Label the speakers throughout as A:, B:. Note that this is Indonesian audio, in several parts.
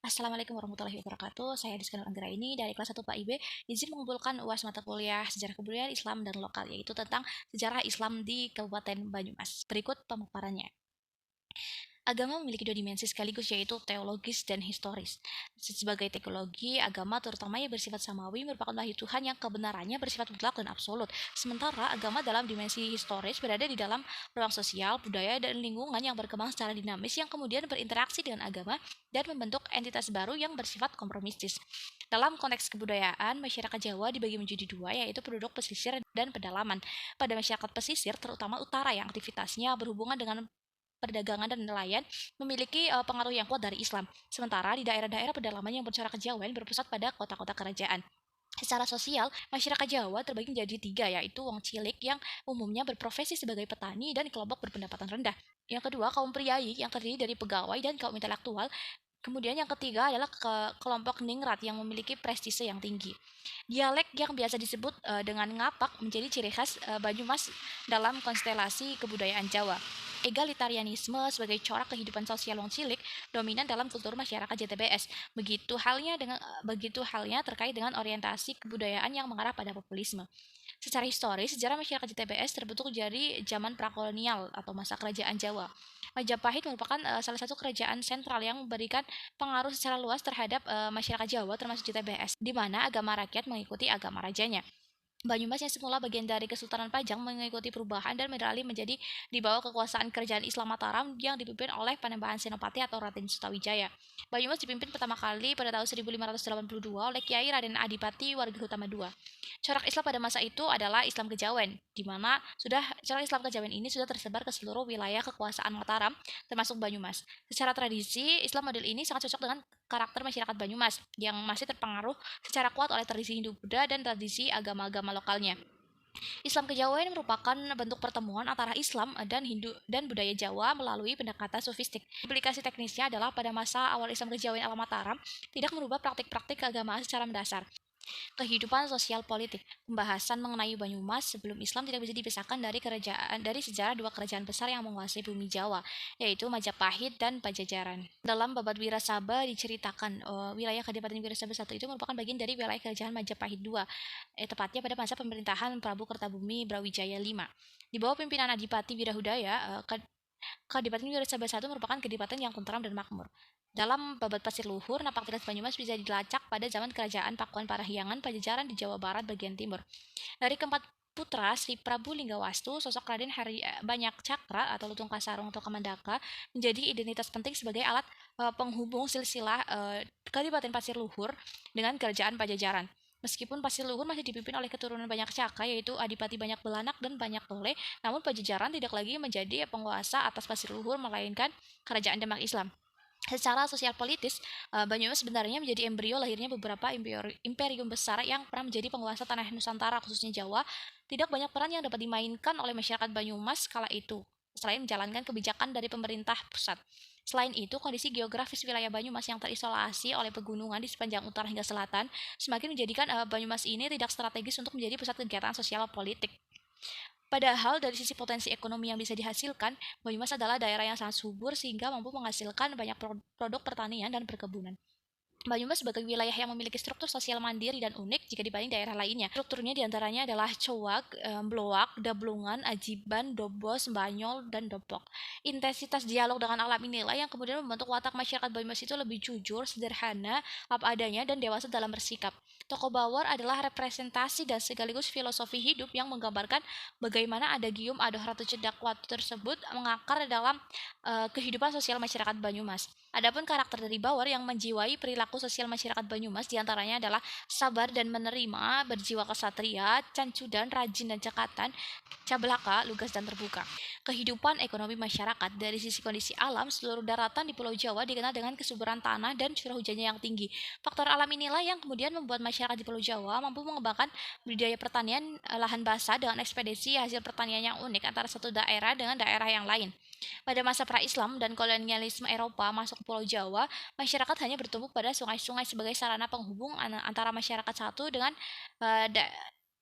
A: Assalamualaikum warahmatullahi wabarakatuh. Saya Rizky Anggraini dari kelas 1 PAIB, izin mengumpulkan UAS mata kuliah Sejarah Kebudayaan Islam dan Lokal, yaitu tentang sejarah Islam di Kabupaten Banyumas. Berikut pemaparannya. Agama memiliki dua dimensi sekaligus, yaitu teologis dan historis. Sebagai teologi, agama terutama yang bersifat samawi merupakan wahyu Tuhan yang kebenarannya bersifat mutlak dan absolut. Sementara agama dalam dimensi historis berada di dalam ruang sosial, budaya, dan lingkungan yang berkembang secara dinamis yang kemudian berinteraksi dengan agama dan membentuk entitas baru yang bersifat kompromistis. Dalam konteks kebudayaan, masyarakat Jawa dibagi menjadi dua, yaitu penduduk pesisir dan pedalaman. Pada masyarakat pesisir, terutama utara yang aktivitasnya berhubungan dengan perdagangan dan nelayan, memiliki pengaruh yang kuat dari Islam. Sementara di daerah-daerah pedalaman yang bercorak kejawen berpusat pada kota-kota kerajaan. Secara sosial, masyarakat Jawa terbagi menjadi tiga, yaitu wong cilik yang umumnya berprofesi sebagai petani dan kelompok berpendapatan rendah. Yang kedua, kaum priayi yang terdiri dari pegawai dan kaum intelektual. Kemudian yang ketiga adalah kelompok ningrat yang memiliki prestise yang tinggi. Dialek yang biasa disebut dengan ngapak menjadi ciri khas Banyumas dalam konstelasi kebudayaan Jawa. Egalitarianisme sebagai corak kehidupan sosial wong cilik dominan dalam kultur masyarakat JTBS. Begitu halnya terkait dengan orientasi kebudayaan yang mengarah pada populisme. Secara historis, sejarah masyarakat JTBS terbentuk dari zaman prakolonial atau masa kerajaan Jawa. Majapahit merupakan salah satu kerajaan sentral yang memberikan pengaruh secara luas terhadap masyarakat Jawa termasuk JTBS, di mana agama rakyat mengikuti agama rajanya. Banyumas yang semula bagian dari Kesultanan Pajang mengikuti perubahan dan beralih menjadi di bawah kekuasaan kerajaan Islam Mataram yang dipimpin oleh Panembahan Senopati atau Raden Sutawijaya. Banyumas dipimpin pertama kali pada tahun 1582 oleh Kiai Raden Adipati Warga II. Corak Islam pada masa itu adalah Islam Kejawen, di mana corak Islam Kejawen ini sudah tersebar ke seluruh wilayah kekuasaan Mataram, termasuk Banyumas. Secara tradisi, Islam model ini sangat cocok dengan karakter masyarakat Banyumas yang masih terpengaruh secara kuat oleh tradisi Hindu-Buddha dan tradisi agama-agama lokalnya. Islam Kejawen merupakan bentuk pertemuan antara Islam dan Hindu dan budaya Jawa melalui pendekatan sofistik. Implikasi teknisnya adalah pada masa awal Islam Kejawen ala Mataram tidak merubah praktik-praktik keagamaan secara mendasar. Kehidupan sosial politik. Pembahasan mengenai Banyumas sebelum Islam tidak bisa dipisahkan dari sejarah dua kerajaan besar yang menguasai bumi Jawa, yaitu Majapahit dan Pajajaran. Dalam Babad Wirasaba diceritakan wilayah Kadipaten Wirasaba I itu merupakan bagian dari wilayah kerajaan Majapahit II, tepatnya pada masa pemerintahan Prabu Kertabumi Brawijaya V. Di bawah pimpinan Adipati Wirahudaya, Kadipaten Wirasaba I merupakan kadipaten yang tentram dan makmur. Dalam Babad Pasir Luhur, napak tilas Banyumas bisa dilacak pada zaman kerajaan Pakuan Parahyangan Pajajaran di Jawa Barat bagian timur. Dari keempat putra Sri Prabu Linggawastu, sosok Raden Hari Banyak Cakra atau Lutung Kasarong atau Kamandaka menjadi identitas penting sebagai alat penghubung silsilah Kadipaten Pasir Luhur dengan kerajaan Pajajaran. Meskipun Pasir Luhur masih dipimpin oleh keturunan Banyak Cakra, yaitu Adipati Banyak Belanak dan Banyak Tole, namun Pajajaran tidak lagi menjadi penguasa atas Pasir Luhur, melainkan kerajaan Demak Islam. Secara sosial politis, Banyumas sebenarnya menjadi embrio lahirnya beberapa imperium besar yang pernah menjadi penguasa tanah Nusantara, khususnya Jawa. Tidak banyak peran yang dapat dimainkan oleh masyarakat Banyumas kala itu, selain menjalankan kebijakan dari pemerintah pusat. Selain itu, kondisi geografis wilayah Banyumas yang terisolasi oleh pegunungan di sepanjang utara hingga selatan semakin menjadikan Banyumas ini tidak strategis untuk menjadi pusat kegiatan sosial politik. Padahal dari sisi potensi ekonomi yang bisa dihasilkan, Banyumas adalah daerah yang sangat subur sehingga mampu menghasilkan banyak produk pertanian dan perkebunan. Banyumas sebagai wilayah yang memiliki struktur sosial mandiri dan unik jika dibanding daerah lainnya. Strukturnya diantaranya adalah Cowak, Bloak, Dablungan, Ajiban, Dobos, Banyol, dan Dopok. Intensitas dialog dengan alam inilah yang kemudian membentuk watak masyarakat Banyumas itu lebih jujur, sederhana, apa adanya, dan dewasa dalam bersikap. Toko Bawor adalah representasi dan sekaligus filosofi hidup yang menggambarkan bagaimana adagium Adoh Ratu Cedak Watu tersebut mengakar dalam kehidupan sosial masyarakat Banyumas. Adapun karakter dari Bawor yang menjiwai perilaku sosial masyarakat Banyumas diantaranya adalah sabar dan menerima, berjiwa kesatria, cancudan, rajin dan cekatan, cablaka, lugas dan terbuka. Kehidupan ekonomi masyarakat dari sisi kondisi alam, seluruh daratan di Pulau Jawa dikenal dengan kesuburan tanah dan curah hujannya yang tinggi. Faktor alam inilah yang kemudian membuat masyarakat di Pulau Jawa mampu mengembangkan budidaya pertanian lahan basah dengan ekspedisi hasil pertanian yang unik antara satu daerah dengan daerah yang lain. Pada masa pra-Islam dan kolonialisme Eropa masuk ke Pulau Jawa, masyarakat hanya bertumbuh pada sungai-sungai sebagai sarana penghubung antara masyarakat satu dengan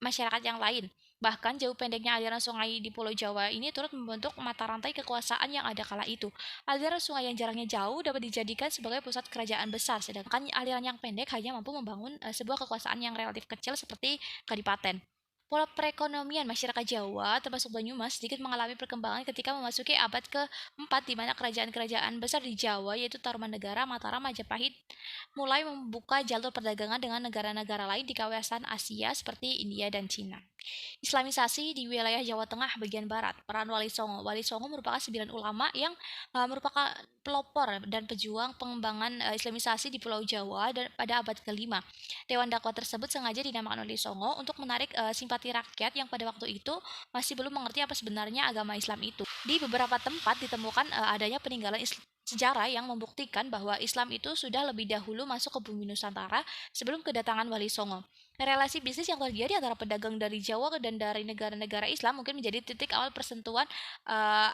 A: masyarakat yang lain. Bahkan jauh pendeknya aliran sungai di Pulau Jawa ini turut membentuk mata rantai kekuasaan yang ada kala itu. Aliran sungai yang jaraknya jauh dapat dijadikan sebagai pusat kerajaan besar, sedangkan aliran yang pendek hanya mampu membangun sebuah kekuasaan yang relatif kecil seperti kadipaten. Pola perekonomian masyarakat Jawa, termasuk Banyumas, sedikit mengalami perkembangan ketika memasuki abad keempat, di mana kerajaan-kerajaan besar di Jawa, yaitu Tarumanegara, Mataram, Majapahit, mulai membuka jalur perdagangan dengan negara-negara lain di kawasan Asia seperti India dan Cina. Islamisasi di wilayah Jawa Tengah bagian barat. Peran Wali Songo. Wali Songo merupakan sembilan ulama yang merupakan pelopor dan pejuang pengembangan Islamisasi di Pulau Jawa dan pada abad kelima. Dewan dakwah tersebut sengaja dinamakan Wali Songo untuk menarik simpati rakyat yang pada waktu itu masih belum mengerti apa sebenarnya agama Islam itu. Di beberapa tempat ditemukan adanya peninggalan sejarah yang membuktikan bahwa Islam itu sudah lebih dahulu masuk ke bumi Nusantara sebelum kedatangan Wali Songo. Relasi bisnis yang terjadi antara pedagang dari Jawa dan dari negara-negara Islam mungkin menjadi titik awal persentuhan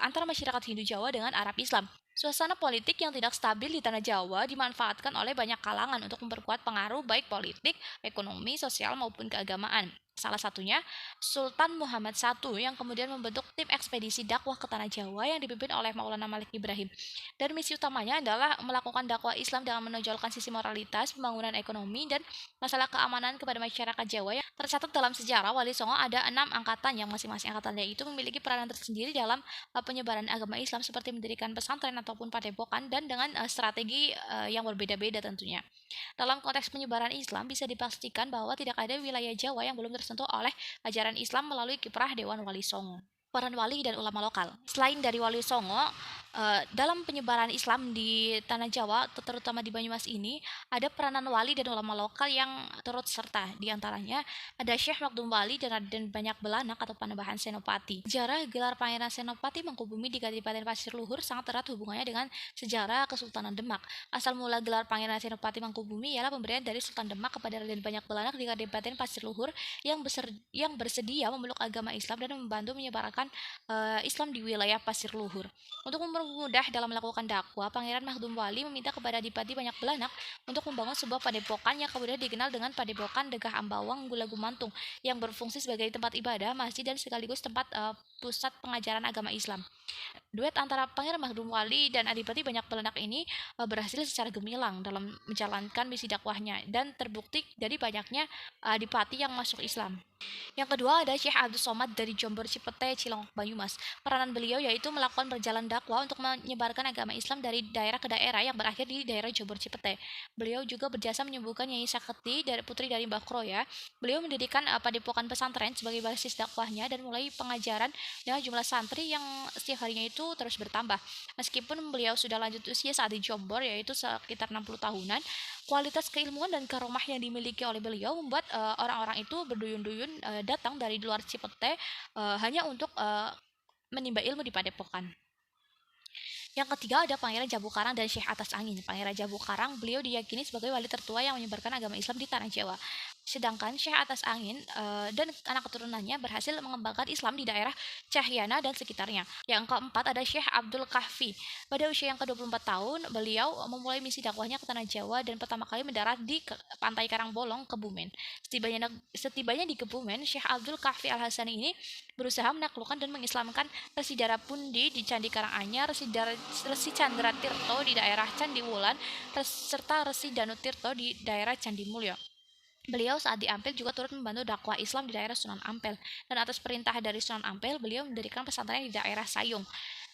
A: antara masyarakat Hindu Jawa dengan Arab Islam. Suasana politik yang tidak stabil di tanah Jawa dimanfaatkan oleh banyak kalangan untuk memperkuat pengaruh baik politik, ekonomi, sosial maupun keagamaan. Salah satunya Sultan Muhammad I yang kemudian membentuk tim ekspedisi dakwah ke tanah Jawa yang dipimpin oleh Maulana Malik Ibrahim. Dan misi utamanya adalah melakukan dakwah Islam dengan menonjolkan sisi moralitas, pembangunan ekonomi, dan masalah keamanan kepada masyarakat Jawa. Yang tercatat dalam sejarah, Wali Songo ada 6 angkatan yang masing-masing angkatannya itu memiliki peranan tersendiri dalam penyebaran agama Islam seperti mendirikan pesantren ataupun padepokan dan dengan strategi yang berbeda-beda tentunya. Dalam konteks penyebaran Islam bisa dipastikan bahwa tidak ada wilayah Jawa yang belum tersentuh oleh ajaran Islam melalui kiprah Dewan Wali Songo. Peran wali dan ulama lokal. Selain dari Wali Songo, dalam penyebaran Islam di tanah Jawa, terutama di Banyumas ini, ada peranan wali dan ulama lokal yang turut serta. Di antaranya ada Syekh Makdum Wali dan Raden Banyak Belanak atau Panembahan Senopati. Sejarah gelar Pangeran Senopati Mangkubumi di Kadipaten Pasir Luhur sangat erat hubungannya dengan sejarah Kesultanan Demak. Asal mula gelar Pangeran Senopati Mangkubumi ialah pemberian dari Sultan Demak kepada Raden Banyak Belanak di Kadipaten Pasir Luhur yang bersedia memeluk agama Islam dan membantu menyebarkan Islam di wilayah Pasir Luhur. Untuk mempermudah dalam melakukan dakwah, Pangeran Makdum Wali meminta kepada Adipati Banyak Belanak untuk membangun sebuah padepokan yang kemudian dikenal dengan Padepokan Degah Ambawang Gula Gumantung yang berfungsi sebagai tempat ibadah, masjid dan sekaligus tempat pusat pengajaran agama Islam. Duet antara Pangeran Makdum Wali dan Adipati Banyak Belanak ini berhasil secara gemilang dalam menjalankan misi dakwahnya dan terbukti dari banyaknya adipati yang masuk Islam. Yang kedua ada Syekh Abdul Somad dari Jombor Cipete Cilongok Banyumas. Peranan beliau yaitu melakukan perjalanan dakwah untuk menyebarkan agama Islam dari daerah ke daerah yang berakhir di daerah Jombor Cipete. Beliau juga berjasa menyembuhkan Nyai Saketi dari putri dari Mbah Kroya. Beliau mendirikan padepokan pesantren sebagai basis dakwahnya dan mulai pengajaran dengan jumlah santri yang setiap harinya itu terus bertambah. Meskipun beliau sudah lanjut usia saat di Jombor yaitu sekitar 60 tahunan, kualitas keilmuan dan karomah yang dimiliki oleh beliau membuat orang-orang itu berduyun-duyun datang dari luar Cipete hanya untuk menimba ilmu di padepokan. Yang ketiga ada Pangeran Jambu Karang dan Syekh Atas Angin. Pangeran Jambu Karang beliau diyakini sebagai wali tertua yang menyebarkan agama Islam di tanah Jawa. Sedangkan Syekh Atas Angin dan anak keturunannya berhasil mengembangkan Islam di daerah Cahyana dan sekitarnya. Yang keempat ada Syekh Abdul Kahfi. Pada usia yang ke-24 tahun, beliau memulai misi dakwahnya ke tanah Jawa dan pertama kali mendarat di pantai Karangbolong, Kebumen. Setibanya di Kebumen, Syekh Abdul Kahfi Al-Hasani ini berusaha menaklukkan dan mengislamkan Resi Darapundi di Candi Karanganyar, Resi Candra Tirto di daerah Candi Wulan, serta Resi Danu Tirto di daerah Candi Mulyo. Beliau saat di Ampel juga turut membantu dakwah Islam di daerah Sunan Ampel, dan atas perintah dari Sunan Ampel, beliau mendirikan pesantren di daerah Sayung,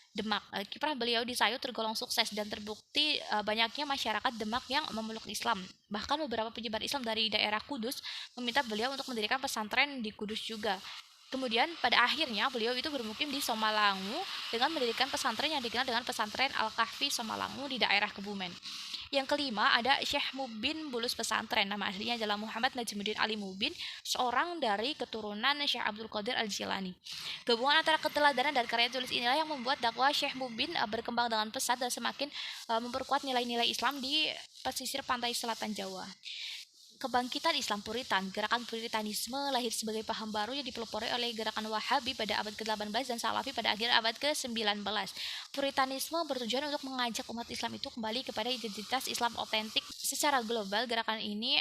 A: Demak. Kiprah beliau di Sayung tergolong sukses dan terbukti banyaknya masyarakat Demak yang memeluk Islam. Bahkan beberapa penyebar Islam dari daerah Kudus meminta beliau untuk mendirikan pesantren di Kudus juga. Kemudian pada akhirnya beliau itu bermukim di Somalangu dengan mendirikan pesantren yang dikenal dengan Pesantren Al-Kahfi Somalangu di daerah Kebumen. Yang kelima ada Syekh Mubin Bulus Pesantren. Nama aslinya adalah Muhammad Najmuddin Ali Mubin, seorang dari keturunan Syekh Abdul Qadir Al-Jilani. Gabungan antara keteladanan dan karya tulis inilah yang membuat dakwah Syekh Mubin berkembang dengan pesat dan semakin memperkuat nilai-nilai Islam di pesisir pantai selatan Jawa. Kebangkitan Islam Puritan. Gerakan Puritanisme lahir sebagai paham baru yang dipelopori oleh gerakan Wahabi pada abad ke-18 dan Salafi pada akhir abad ke-19. Puritanisme bertujuan untuk mengajak umat Islam itu kembali kepada identitas Islam otentik. Secara global, gerakan ini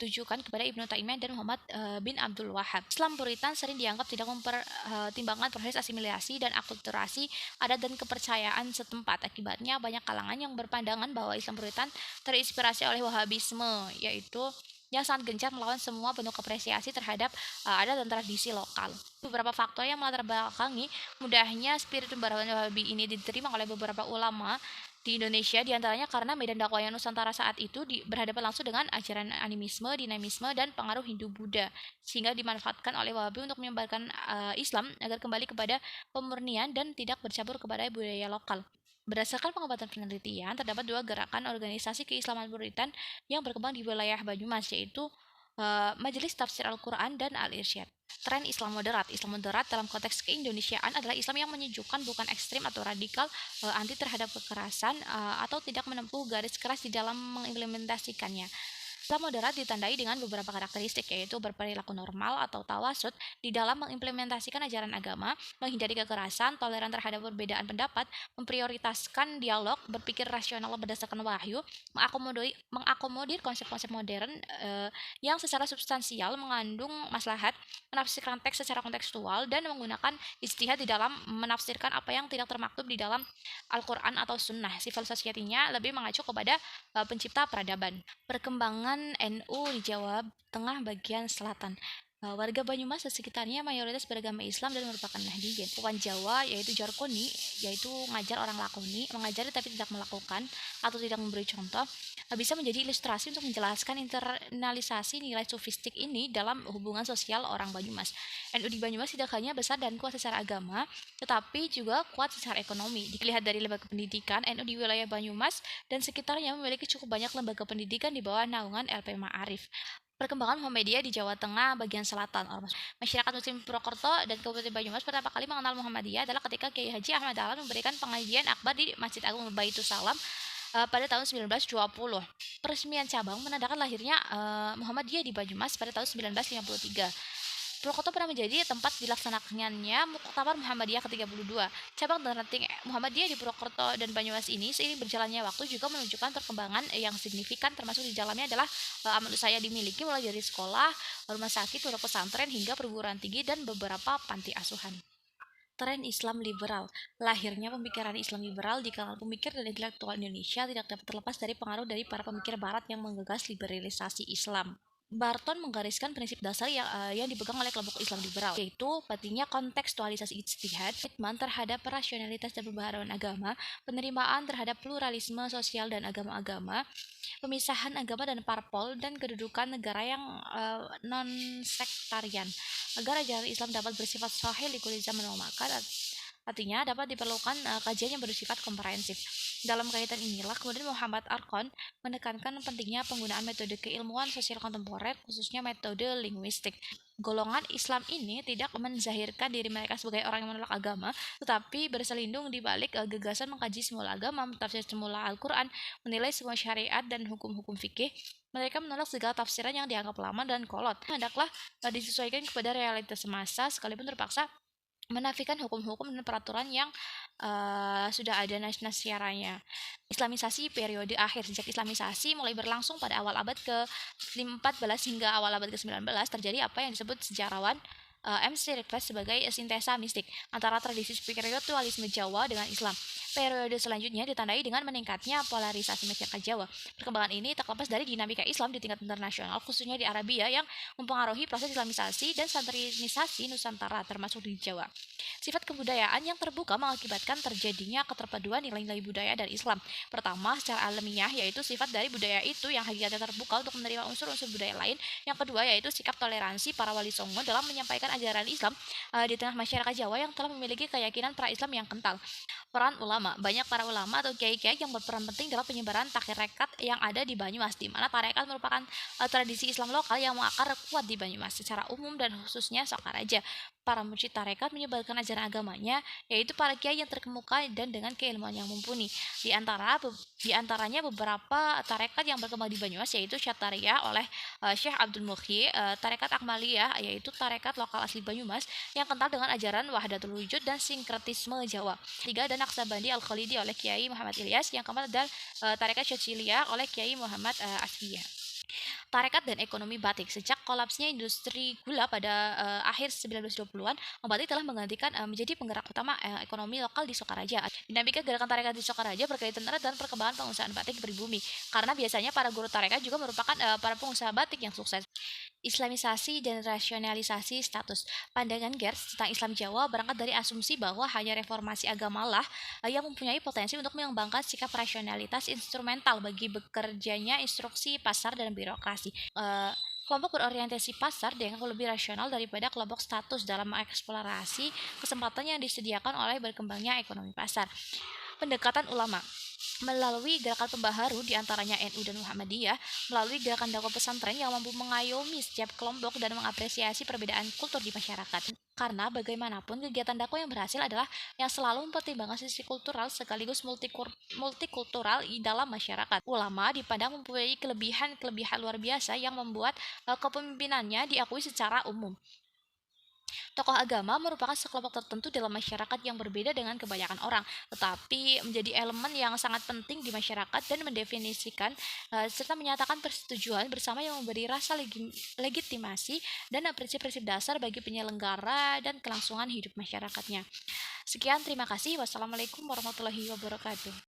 A: ditujukan kepada Ibnu Taimiyah dan Muhammad bin Abdul Wahhab. Islam Puritan sering dianggap tidak mempertimbangkan proses asimilasi dan akulturasi adat dan kepercayaan setempat. Akibatnya banyak kalangan yang berpandangan bahwa Islam Puritan terinspirasi oleh Wahhabisme, yaitu yang sangat gencar melawan semua bentuk apresiasi terhadap adat dan tradisi lokal. Beberapa faktor yang melatar belakangi mudahnya spirit pembaruan Wahabi ini diterima oleh beberapa ulama di Indonesia, diantaranya karena medan dakwahnya Nusantara saat itu berhadapan langsung dengan ajaran animisme, dinamisme, dan pengaruh Hindu-Buddha, sehingga dimanfaatkan oleh Wahabi untuk menyebarkan Islam agar kembali kepada pemurnian dan tidak bercampur kepada budaya lokal. Berdasarkan pengamatan penelitian, terdapat dua gerakan organisasi keislaman Puritan yang berkembang di wilayah Banyumas, yaitu Majelis Tafsir Al-Quran dan Al-Irsyad. Tren Islam moderat. Islam moderat dalam konteks keindonesiaan adalah Islam yang menyejukkan, bukan ekstrim atau radikal, anti terhadap kekerasan, atau tidak menempuh garis keras di dalam mengimplementasikannya. Islam moderat ditandai dengan beberapa karakteristik, yaitu berperilaku normal atau tawasud di dalam mengimplementasikan ajaran agama, menghindari kekerasan, toleran terhadap perbedaan pendapat, memprioritaskan dialog, berpikir rasional berdasarkan wahyu, mengakomodir konsep-konsep modern yang secara substansial mengandung maslahat, menafsirkan teks secara kontekstual, dan menggunakan ijtihad di dalam menafsirkan apa yang tidak termaktub di dalam Al-Quran atau Sunnah. Sifat sosiatinya lebih mengacu kepada pencipta peradaban. Perkembangan NU di Jawa Tengah bagian selatan. Warga Banyumas dan sekitarnya mayoritas beragama Islam dan merupakan Nahdiyin. Puan Jawa yaitu Jarkoni, yaitu ngajar orang lakoni, mengajari tapi tidak melakukan atau tidak memberi contoh, bisa menjadi ilustrasi untuk menjelaskan internalisasi nilai sufistik ini dalam hubungan sosial orang Banyumas. NU di Banyumas tidak hanya besar dan kuat secara agama, tetapi juga kuat secara ekonomi. Dilihat dari lembaga pendidikan, NU di wilayah Banyumas dan sekitarnya memiliki cukup banyak lembaga pendidikan di bawah naungan LP Ma'arif. Perkembangan Muhammadiyah di Jawa Tengah bagian selatan. Masyarakat Muslim Purwokerto dan Kabupaten Banyumas pertama kali mengenal Muhammadiyah adalah ketika Kiai Haji Ahmad Dahlan memberikan pengajian akbar di Masjid Agung Baitus Salam pada tahun 1920. Peresmian cabang menandakan lahirnya Muhammadiyah di Banyumas pada tahun 1953. Purwokerto pernah menjadi tempat dilaksanakannya Muktamar Muhammadiyah ke-32. Cabang dan ranting Muhammadiyah di Purwokerto dan Banyumas ini seiring berjalannya waktu juga menunjukkan perkembangan yang signifikan, termasuk di dalamnya adalah amal usaha dimiliki mulai dari sekolah, rumah sakit, pondok pesantren, hingga perguruan tinggi dan beberapa panti asuhan. Tren Islam liberal. Lahirnya pemikiran Islam liberal di kalangan pemikir dan intelektual Indonesia tidak dapat terlepas dari pengaruh dari para pemikir barat yang menggagas liberalisasi Islam. Barton menggariskan prinsip dasar yang dipegang oleh kelompok Islam liberal, yaitu pentingnya kontekstualisasi ijtihad, komitmen terhadap rasionalitas dan pembaharuan agama, penerimaan terhadap pluralisme sosial dan agama-agama, pemisahan agama dan parpol, dan kedudukan negara yang non-sektarian. Agar ajaran Islam dapat bersifat sahih likulli zaman wal makan, artinya dapat diperlukan kajian yang bersifat komprehensif. Dalam kaitan inilah kemudian Muhammad Arqon menekankan pentingnya penggunaan metode keilmuan sosial kontemporer, khususnya metode linguistik. Golongan Islam ini tidak menzahirkan diri mereka sebagai orang yang menolak agama, tetapi berselindung di balik gagasan mengkaji semula agama, mentafsir semula Al-Quran, menilai semua syariat dan hukum-hukum fikih. Mereka menolak segala tafsiran yang dianggap lama dan kolot. Hendaklah disesuaikan kepada realitas semasa, sekalipun terpaksa menafikan hukum-hukum dan peraturan yang sudah ada nas-nas syara'nya. Islamisasi periode akhir. Sejak Islamisasi mulai berlangsung pada awal abad ke-14 hingga awal abad ke-19, terjadi apa yang disebut sejarawan MC Request sebagai sintesa mistik antara tradisi spiritualisme Jawa dengan Islam. Periode selanjutnya ditandai dengan meningkatnya polarisasi masyarakat Jawa. Perkembangan ini tak lepas dari dinamika Islam di tingkat internasional, khususnya di Arabia yang mempengaruhi proses Islamisasi dan santrinisasi Nusantara, termasuk di Jawa. Sifat kebudayaan yang terbuka mengakibatkan terjadinya keterpaduan nilai-nilai budaya dan Islam. Pertama, secara alamiah, yaitu sifat dari budaya itu yang hakikatnya terbuka untuk menerima unsur-unsur budaya lain. Yang kedua, yaitu sikap toleransi para wali songo dalam menyampaikan ajaran Islam di tengah masyarakat Jawa yang telah memiliki keyakinan pra-Islam yang kental. Peran ulama. Banyak para ulama atau kiai-kiai yang berperan penting dalam penyebaran tarekat yang ada di Banyumas, di mana tarekat merupakan tradisi Islam lokal yang mengakar kuat di Banyumas. Secara umum dan khususnya Sokaraja, para mursyid tarekat menyebarkan ajaran agamanya, yaitu para kiai yang terkemuka dan dengan keilmuan yang mumpuni. Di antaranya beberapa tarekat yang berkembang di Banyumas, yaitu Syataria oleh Syekh Abdul Muhyi, tarekat Akmaliyah, yaitu tarekat lokal asli Banyumas yang kental dengan ajaran Wahdatul Wujud dan sinkretisme Jawa. Tiga, dan Naqsabandi Al-Khalidi oleh Kiai Muhammad Ilyas, yang keempat adalah tarekat Syadziliyah oleh Kiai Muhammad Asfiyah. Tarekat dan ekonomi batik. Sejak kolapsnya industri gula pada akhir 1920-an, batik telah menggantikan menjadi penggerak utama ekonomi lokal di Sokaraja. Dinamika gerakan tarekat di Sokaraja berkaitan erat dengan perkembangan pengusahaan batik pribumi, karena biasanya para guru tarekat juga merupakan para pengusaha batik yang sukses. Islamisasi dan rasionalisasi status. Pandangan Gers tentang Islam Jawa berangkat dari asumsi bahwa hanya reformasi agamalah yang mempunyai potensi untuk mengembangkan sikap rasionalitas instrumental bagi bekerjanya instruksi pasar dan birokrasi. Kelompok berorientasi pasar dianggap lebih rasional daripada kelompok status dalam mengeksplorasi kesempatan yang disediakan oleh berkembangnya ekonomi pasar. Pendekatan ulama melalui gerakan pembaharu diantaranya NU dan Muhammadiyah, melalui gerakan dakwah pesantren yang mampu mengayomi setiap kelompok dan mengapresiasi perbedaan kultur di masyarakat. Karena bagaimanapun kegiatan dakwah yang berhasil adalah yang selalu mempertimbangkan sisi kultural sekaligus multikultural di dalam masyarakat. Ulama dipandang mempunyai kelebihan luar biasa yang membuat kepemimpinannya diakui secara umum. Tokoh agama merupakan sekelompok tertentu dalam masyarakat yang berbeda dengan kebanyakan orang, tetapi menjadi elemen yang sangat penting di masyarakat dan mendefinisikan serta menyatakan persetujuan bersama yang memberi rasa legitimasi dan prinsip-prinsip dasar bagi penyelenggara dan kelangsungan hidup masyarakatnya. Sekian, terima kasih. Wassalamualaikum warahmatullahi wabarakatuh.